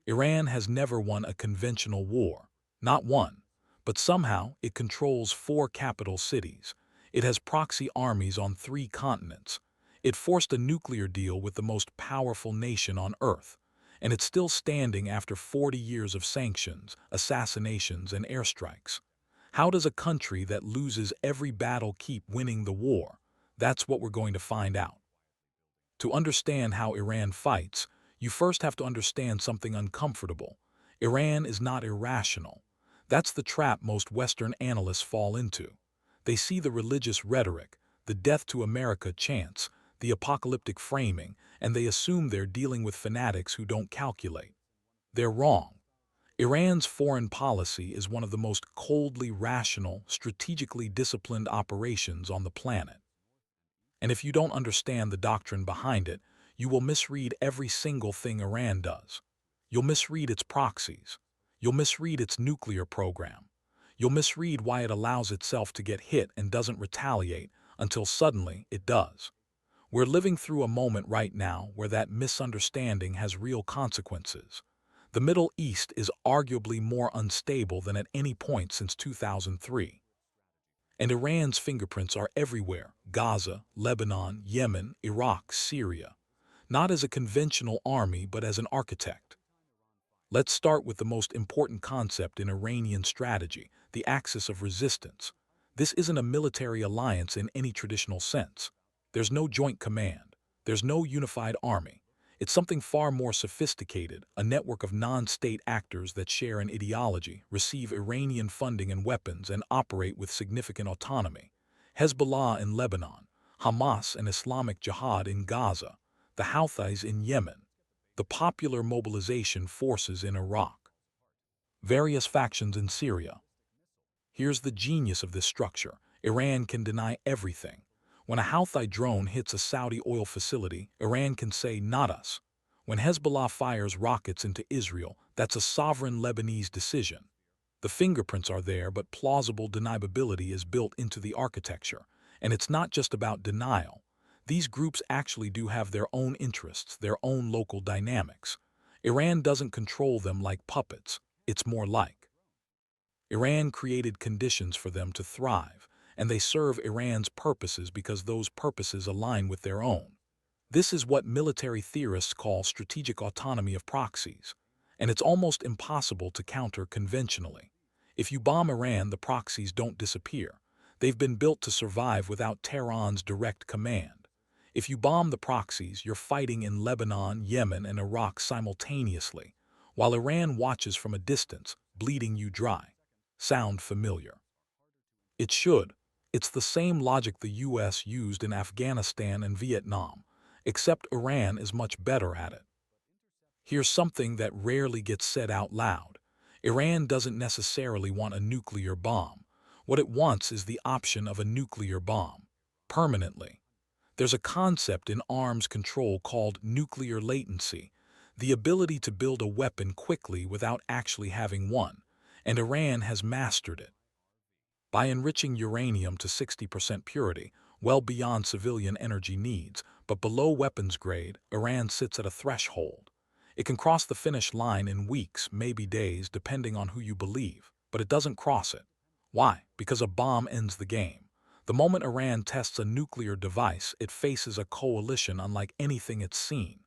Iran has never won a conventional war. Not one. But somehow it controls 4 capital cities. It has proxy armies on 3 continents. It forced a nuclear deal with the most powerful nation on Earth. And it's still standing after 40 years of sanctions, assassinations, and airstrikes. How does a country that loses every battle keep winning the war? That's what we're going to find out. To understand how Iran fights, you first have to understand something uncomfortable. Iran is not irrational. That's the trap most Western analysts fall into. They see the religious rhetoric, the death to America chants, the apocalyptic framing, and they assume they're dealing with fanatics who don't calculate. They're wrong. Iran's foreign policy is one of the most coldly rational, strategically disciplined operations on the planet. And if you don't understand the doctrine behind it, you will misread every single thing Iran does. You'll misread its proxies. You'll misread its nuclear program. You'll misread why it allows itself to get hit and doesn't retaliate until suddenly it does. We're living through a moment right now where that misunderstanding has real consequences. The Middle East is arguably more unstable than at any point since 2003. And Iran's fingerprints are everywhere: Gaza, Lebanon, Yemen, Iraq, Syria. Not as a conventional army, but as an architect. Let's start with the most important concept in Iranian strategy, the axis of resistance. This isn't a military alliance in any traditional sense. There's no joint command. There's no unified army. It's something far more sophisticated, a network of non-state actors that share an ideology, receive Iranian funding and weapons, and operate with significant autonomy. Hezbollah in Lebanon, Hamas and Islamic Jihad in Gaza, the Houthis in Yemen, the Popular Mobilization Forces in Iraq, various factions in Syria. Here's the genius of this structure. Iran can deny everything. When a Houthi drone hits a Saudi oil facility, Iran can say, "Not us." When Hezbollah fires rockets into Israel, that's a sovereign Lebanese decision. The fingerprints are there, but plausible deniability is built into the architecture. And it's not just about denial. These groups actually do have their own interests, their own local dynamics. Iran doesn't control them like puppets. It's more like Iran created conditions for them to thrive, and they serve Iran's purposes because those purposes align with their own. This is what military theorists call strategic autonomy of proxies, and it's almost impossible to counter conventionally. If you bomb Iran, the proxies don't disappear. They've been built to survive without Tehran's direct command. If you bomb the proxies, you're fighting in Lebanon, Yemen, and Iraq simultaneously, while Iran watches from a distance, bleeding you dry. Sound familiar? It should. It's the same logic the US used in Afghanistan and Vietnam, except Iran is much better at it. Here's something that rarely gets said out loud. Iran doesn't necessarily want a nuclear bomb. What it wants is the option of a nuclear bomb, permanently. There's a concept in arms control called nuclear latency, the ability to build a weapon quickly without actually having one, and Iran has mastered it. By enriching uranium to 60% purity, well beyond civilian energy needs, but below weapons grade, Iran sits at a threshold. It can cross the finish line in weeks, maybe days, depending on who you believe, but it doesn't cross it. Why? Because a bomb ends the game. The moment Iran tests a nuclear device, it faces a coalition unlike anything it's seen.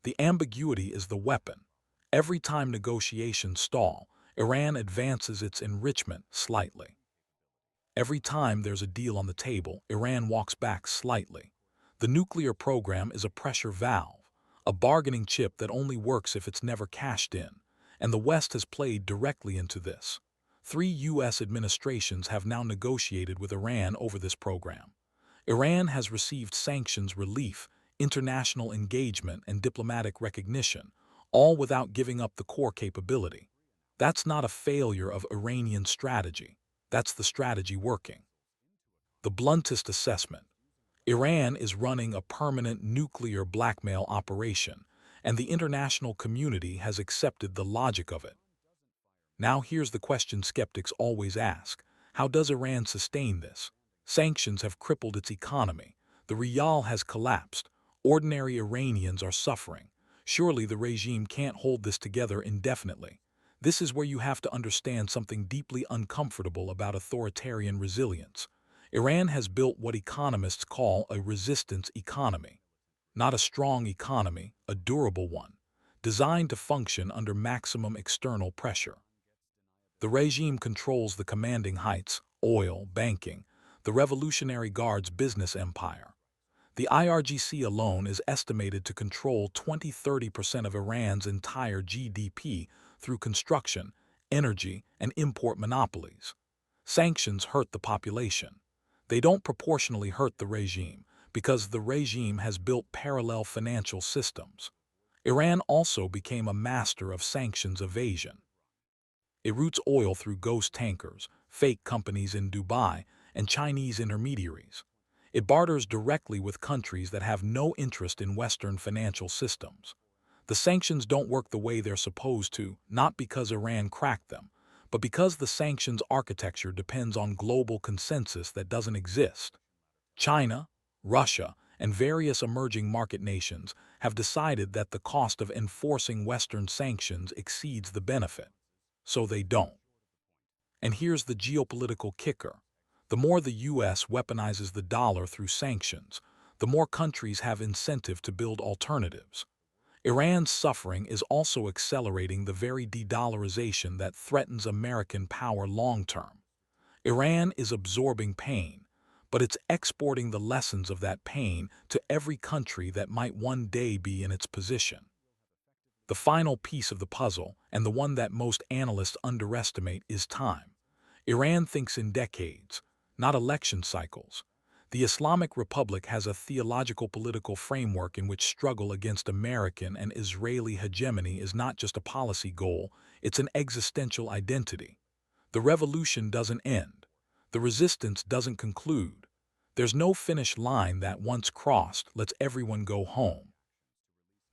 The ambiguity is the weapon. Every time negotiations stall, Iran advances its enrichment slightly. Every time there's a deal on the table, Iran walks back slightly. The nuclear program is a pressure valve, a bargaining chip that only works if it's never cashed in, and the West has played directly into this. 3 U.S. administrations have now negotiated with Iran over this program. Iran has received sanctions relief, international engagement, and diplomatic recognition, all without giving up the core capability. That's not a failure of Iranian strategy. That's the strategy working. The bluntest assessment: Iran is running a permanent nuclear blackmail operation, and the international community has accepted the logic of it. Now here's the question skeptics always ask: how does Iran sustain this? Sanctions have crippled its economy. The rial has collapsed. Ordinary Iranians are suffering. Surely the regime can't hold this together indefinitely. This is where you have to understand something deeply uncomfortable about authoritarian resilience. Iran has built what economists call a resistance economy. Not a strong economy, a durable one, designed to function under maximum external pressure. The regime controls the commanding heights, oil, banking, the Revolutionary Guard's business empire. The IRGC alone is estimated to control 20–30% of Iran's entire GDP through construction, energy, and import monopolies. Sanctions hurt the population. They don't proportionally hurt the regime, because the regime has built parallel financial systems. Iran also became a master of sanctions evasion. It routes oil through ghost tankers, fake companies in Dubai, and Chinese intermediaries. It barters directly with countries that have no interest in Western financial systems. The sanctions don't work the way they're supposed to, not because Iran cracked them, but because the sanctions architecture depends on global consensus that doesn't exist. China, Russia, and various emerging market nations have decided that the cost of enforcing Western sanctions exceeds the benefit. So they don't. And here's the geopolitical kicker. The more the U.S. weaponizes the dollar through sanctions, the more countries have incentive to build alternatives. Iran's suffering is also accelerating the very de-dollarization that threatens American power long-term. Iran is absorbing pain, but it's exporting the lessons of that pain to every country that might one day be in its position. The final piece of the puzzle, and the one that most analysts underestimate, is time. Iran thinks in decades, not election cycles. The Islamic Republic has a theological political framework in which struggle against American and Israeli hegemony is not just a policy goal, it's an existential identity. The revolution doesn't end. The resistance doesn't conclude. There's no finish line that, once crossed, lets everyone go home.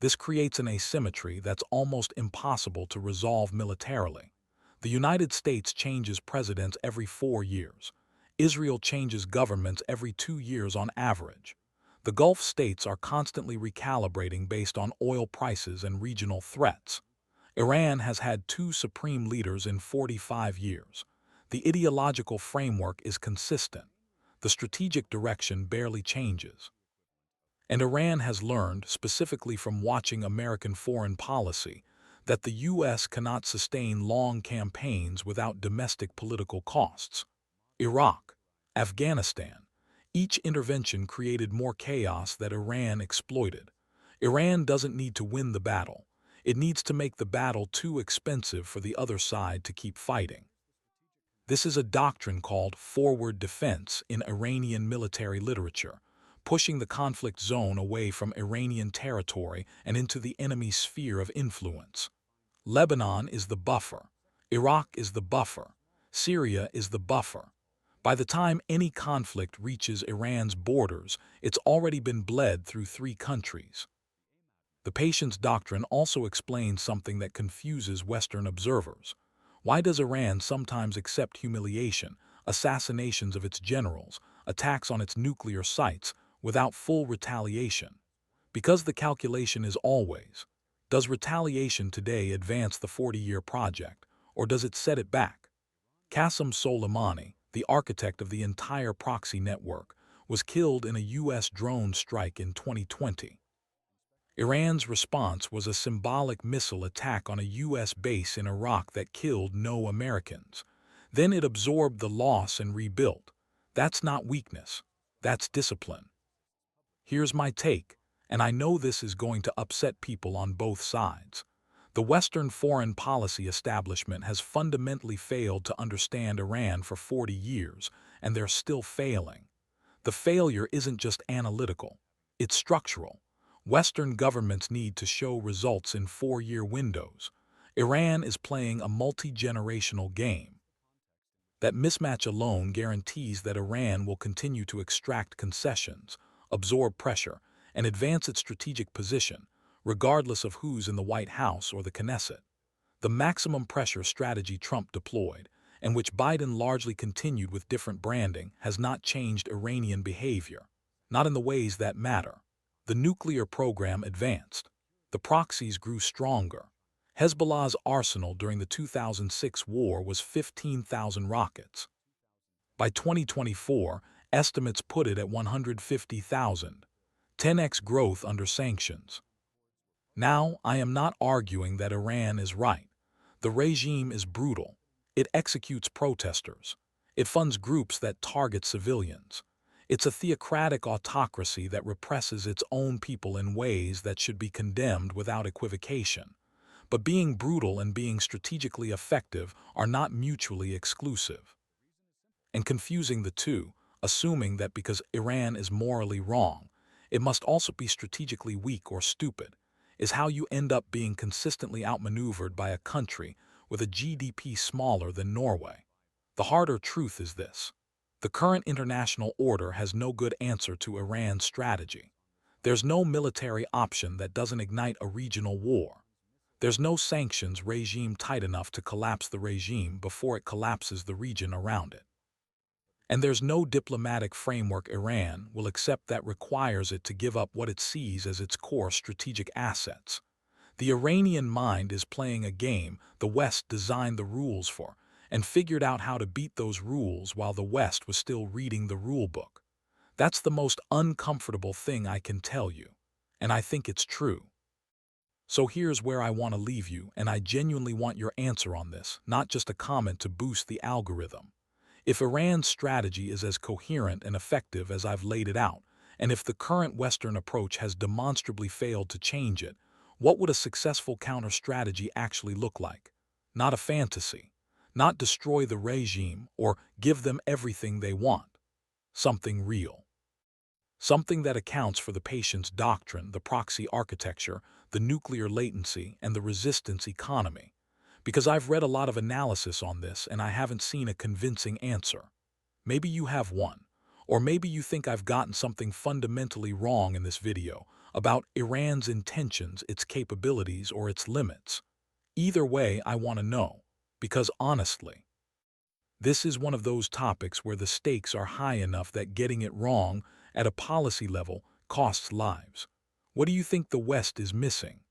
This creates an asymmetry that's almost impossible to resolve militarily. The United States changes presidents every 4 years. Israel changes governments every 2 years on average. The Gulf states are constantly recalibrating based on oil prices and regional threats. Iran has had 2 supreme leaders in 45 years. The ideological framework is consistent. The strategic direction barely changes. And Iran has learned, specifically from watching American foreign policy, that the U.S. cannot sustain long campaigns without domestic political costs. Iraq, Afghanistan, each intervention created more chaos that Iran exploited. Iran doesn't need to win the battle. It needs to make the battle too expensive for the other side to keep fighting. This is a doctrine called forward defense in Iranian military literature, pushing the conflict zone away from Iranian territory and into the enemy's sphere of influence. Lebanon is the buffer. Iraq is the buffer. Syria is the buffer. By the time any conflict reaches Iran's borders, it's already been bled through 3 countries. The patience doctrine also explains something that confuses Western observers. Why does Iran sometimes accept humiliation, assassinations of its generals, attacks on its nuclear sites, without full retaliation? Because the calculation is always, does retaliation today advance the 40-year project, or does it set it back? Qasem Soleimani, the architect of the entire proxy network, was killed in a U.S. drone strike in 2020. Iran's response was a symbolic missile attack on a U.S. base in Iraq that killed no Americans. Then it absorbed the loss and rebuilt. That's not weakness. That's discipline. Here's my take, and I know this is going to upset people on both sides. The Western foreign policy establishment has fundamentally failed to understand Iran for 40 years, and they're still failing. The failure isn't just analytical. It's structural. Western governments need to show results in 4-year windows. Iran is playing a multi-generational game. That mismatch alone guarantees that Iran will continue to extract concessions, absorb pressure, and advance its strategic position, regardless of who's in the White House or the Knesset. The maximum pressure strategy Trump deployed, and which Biden largely continued with different branding, has not changed Iranian behavior. Not in the ways that matter. The nuclear program advanced. The proxies grew stronger. Hezbollah's arsenal during the 2006 war was 15,000 rockets. By 2024, estimates put it at 150,000, 10x growth under sanctions. Now, I am not arguing that Iran is right. The regime is brutal. It executes protesters. It funds groups that target civilians. It's a theocratic autocracy that represses its own people in ways that should be condemned without equivocation. But being brutal and being strategically effective are not mutually exclusive. And confusing the two, assuming that because Iran is morally wrong, it must also be strategically weak or stupid, is how you end up being consistently outmaneuvered by a country with a GDP smaller than Norway. The harder truth is this: the current international order has no good answer to Iran's strategy. There's no military option that doesn't ignite a regional war. There's no sanctions regime tight enough to collapse the regime before it collapses the region around it. And there's no diplomatic framework Iran will accept that requires it to give up what it sees as its core strategic assets. The Iranian mind is playing a game the West designed the rules for and figured out how to beat those rules while the West was still reading the rule book. That's the most uncomfortable thing I can tell you, and I think it's true. So here's where I want to leave you, and I genuinely want your answer on this, not just a comment to boost the algorithm. If Iran's strategy is as coherent and effective as I've laid it out, and if the current Western approach has demonstrably failed to change it, what would a successful counter-strategy actually look like? Not a fantasy, not destroy the regime or give them everything they want. Something real. Something that accounts for the patience doctrine, the proxy architecture, the nuclear latency, and the resistance economy. Because I've read a lot of analysis on this and I haven't seen a convincing answer. Maybe you have one. Or maybe you think I've gotten something fundamentally wrong in this video about Iran's intentions, its capabilities, or its limits. Either way, I want to know. Because honestly, this is one of those topics where the stakes are high enough that getting it wrong at a policy level costs lives. What do you think the West is missing?